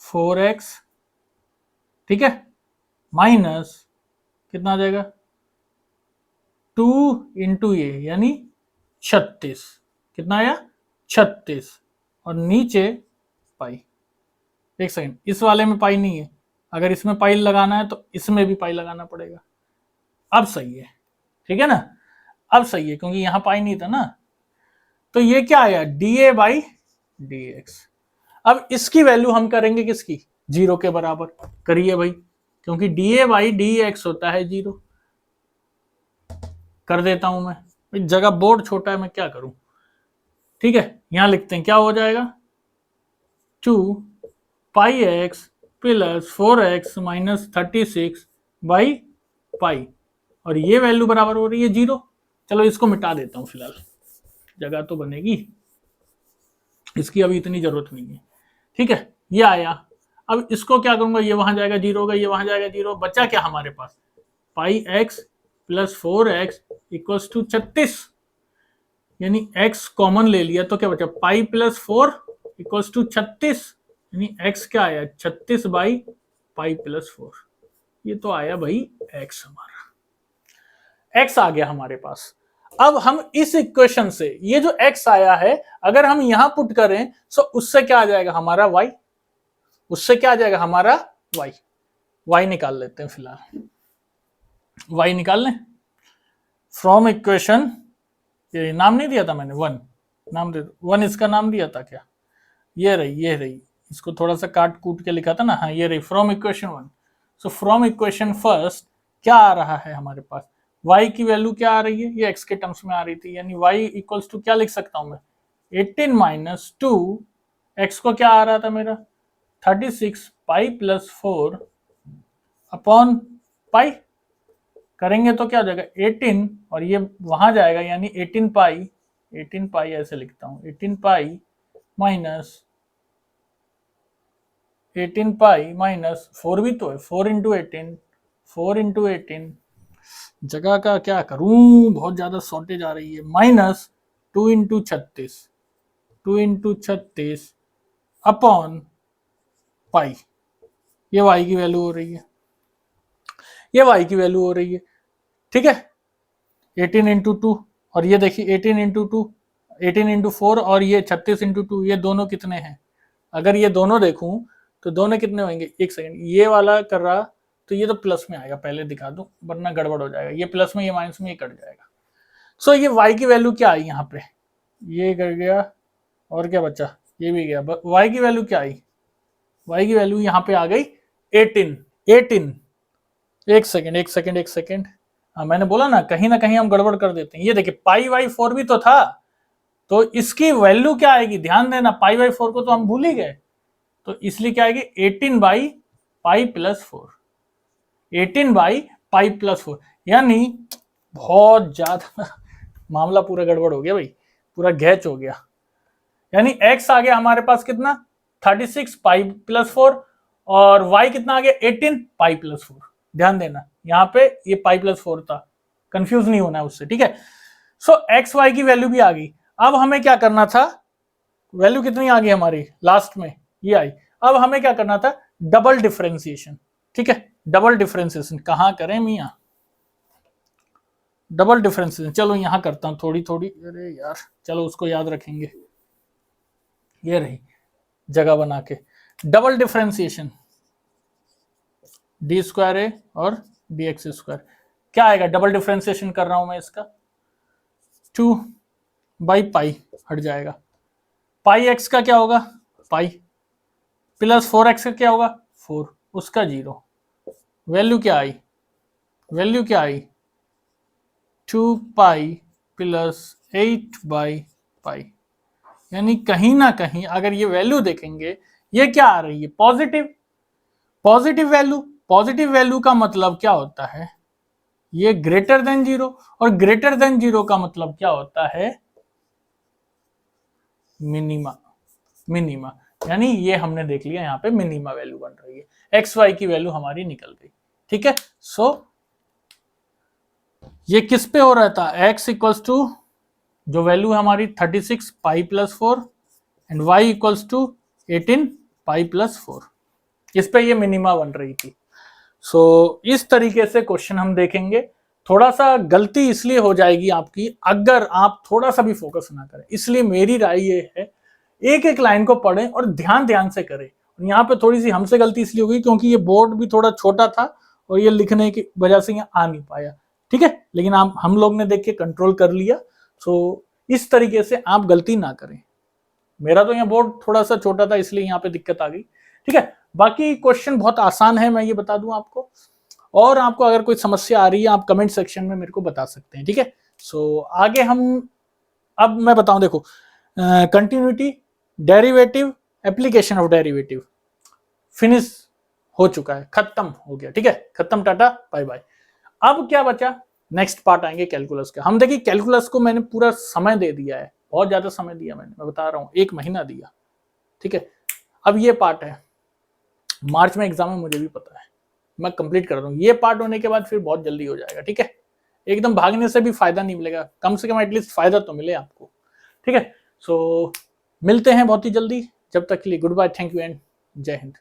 4x, ठीक है, माइनस कितना आ जाएगा 2 इंटू ये, यानी 36, कितना आया 36, और नीचे पाई। एक सेकंड, इस वाले में पाई नहीं है, अगर इसमें पाई लगाना है तो इसमें भी पाई लगाना पड़ेगा। अब सही है, ठीक है ना, अब सही है, क्योंकि यहां पाई नहीं था ना। तो ये क्या आया dA/dx। अब इसकी वैल्यू हम करेंगे किसकी, 0 के बराबर करिए भाई, क्योंकि dA/dx होता है 0। कर देता हूं मैं, जगह बोर्ड छोटा है, मैं क्या करूं, ठीक है, यहां लिखते हैं क्या हो जाएगा 2πx प्लस 4x माइनस 36/पाई, और ये वैल्यू बराबर हो रही है 0। चलो इसको मिटा देता हूं फिलहाल, जगह तो बनेगी, इसकी अभी इतनी जरूरत नहीं है, ठीक है, ये आया। अब इसको क्या करूंगा, ये वहां जाएगा 0 होगा, ये वहां जाएगा 0, बचा क्या हमारे पास πx plus 4x equals to 36, यानी x कॉमन ले लिया तो क्या बचा पाई प्लस 4 इक्वल्स टू 36, यानी x क्या आया 36/पाई प्लस 4। ये तो आया भाई x, हमारा x आ गया हमारे पास। अब हम इस इक्वेशन से ये जो x आया है, अगर हम यहां पुट करें तो उससे क्या आ जाएगा हमारा y, उससे क्या आ जाएगा हमारा y निकाल लेते हैं फिलहाल, y निकाल लें फ्रॉम इक्वेशन, ये नाम नहीं दिया था मैंने 1, नाम दे 1, इसका नाम दिया था क्या, ये रही, इसको थोड़ा सा काट कूट के लिखा था ना, हाँ ये रही from equation 1। So from equation first क्या आ रहा है हमारे पास, y की वैल्यू क्या आ रही है, ये x के टर्म्स में आ रही थी, यानी y इक्वल्स टू क्या लिख सकता हूं मैं 18 माइनस 2, x को क्या आ रहा था मेरा 36 पाई प्लस 4 अपॉन पाई, करेंगे तो क्या हो जाएगा 18, और ये वहां जाएगा, यानी 18 पाई ऐसे लिखता हूं 18 पाई माइनस 4 भी तो है, 4 इंटू 18, जगह का क्या करूं, बहुत ज्यादा शॉर्टेज आ रही है, माइनस 2 इंटू 36 अपॉन पाई, ये y की वैल्यू हो रही है, ये y की वैल्यू हो रही है, ठीक है, 18 इंटू 2, और ये देखिए 18 इंटू 2, 18 इंटू 4, और ये 36 इंटू 2, ये दोनों कितने हैं, अगर ये दोनों देखूं तो दोनों कितने होंगे, एक सेकंड, ये वाला कर रहा तो ये तो प्लस में आएगा, पहले दिखा दूं वरना गड़बड़ हो जाएगा। ये प्लस में, ये माइनस में, ये कट जाएगा। सो ये y की वैल्यू क्या आई यहाँ पे, ये कट गया और क्या बचा, ये भी गया। y की वैल्यू क्या आई, y की वैल्यू यहाँ पे आ गई 18। एक सेकेंड, हाँ मैंने बोला ना कहीं हम गड़बड़ कर देते हैं। ये देखिए पाई बाई 4 भी तो था, तो इसकी वैल्यू क्या आएगी, ध्यान देना, पाई बाई 4 को तो हम भूल ही गए, तो इसलिए क्या आएगी 18 by pi plus 4, 18 by pi plus 4, यानी बहुत ज्यादा मामला पूरा गड़बड़ हो गया भाई, पूरा गैच हो गया। यानी x आ गया हमारे पास कितना 36 पाई प्लस 4 और y कितना आ गया 18 पाई प्लस 4। ध्यान देना यहाँ पे ये पाई प्लस 4 था, कंफ्यूज नहीं होना है उससे, ठीक है। सो एक्स वाई की वैल्यू भी आ गई। अब हमें क्या करना था, वैल्यू कितनी आ गई हमारी लास्ट में, ये आई। अब हमें क्या करना था, डबल डिफरेंशिएशन, ठीक है। डबल डिफरेंशिएशन कहाँ करें मियां, डबल डिफरेंशिएशन चलो यहां करता हूं थोड़ी थोड़ी, अरे यार चलो उसको याद रखेंगे, ये रही जगह बना के। डबल डिफरेंशिएशन डी स्क्वायर ए और डी एक्स स्क्वायर, क्या आएगा, डबल डिफरेंशिएशन कर रहा हूं मैं इसका, 2 बाई पाई हट जाएगा, पाई एक्स का क्या होगा पाई, प्लस 4x का क्या होगा 4, उसका 0, वैल्यू क्या आई, वैल्यू क्या आई 2 पाई प्लस 8 बाई पाई। यानी कहीं ना कहीं अगर ये वैल्यू देखेंगे, ये क्या आ रही है positive, positive value. Positive value का मतलब क्या होता है, ये ग्रेटर देन 0, और ग्रेटर देन 0 का मतलब क्या होता है मिनिमा, मिनिमा। यानी ये हमने देख लिया यहाँ पे मिनिमा वैल्यू बन रही है, एक्स वाई की वैल्यू हमारी निकल गई, ठीक है। सो ये किस पे हो रहा था, x इक्वल्स टू जो वैल्यू हमारी 36 pi plus 4 and y equals to 18 pi plus 4, इस पे ये मिनिमा बन रही थी। सो इस तरीके से क्वेश्चन हम देखेंगे। थोड़ा सा गलती इसलिए हो जाएगी आपकी अगर आप थोड़ा सा भी फोकस ना करें, इसलिए मेरी राय ये है एक एक लाइन को पढ़ें और ध्यान ध्यान से करें। यहाँ पे थोड़ी सी हमसे गलती इसलिए हो गई क्योंकि ये बोर्ड भी थोड़ा छोटा था और ये लिखने की वजह से यहाँ आ नहीं पाया, ठीक है। लेकिन आप हम लोग ने देख के कंट्रोल कर लिया। सो इस तरीके से आप गलती ना करें। मेरा तो यहाँ बोर्ड थोड़ा सा छोटा था इसलिए यहाँ पे दिक्कत आ गई, ठीक है। बाकी क्वेश्चन बहुत आसान है, मैं ये बता दूं आपको, और आपको अगर कोई समस्या आ रही है आप कमेंट सेक्शन में मेरे को बता सकते हैं, ठीक है। सो आगे हम, अब मैं बताऊं, देखो continuity, derivative, application of derivative finish हो चुका है, खत्म हो गया, ठीक है, खत्म, टाटा बाय बाय। अब क्या बचा, नेक्स्ट पार्ट आएंगे कैलकुलस का। हम देखिए कैलकुलस को मैंने पूरा समय दे दिया है, बहुत ज्यादा समय दिया मैंने, मैं बता रहा हूँ 1 महीना दिया, ठीक है। अब ये पार्ट है, मार्च में एग्जाम है मुझे भी पता है, मैं कंप्लीट कर रहा हूँ। ये पार्ट होने के बाद फिर बहुत जल्दी हो जाएगा, ठीक है। एकदम भागने से भी फायदा नहीं मिलेगा, कम से कम एटलीस्ट फायदा तो मिले आपको, ठीक है। सो मिलते हैं बहुत ही जल्दी, जब तक के लिए goodbye, thank you and जय हिंद।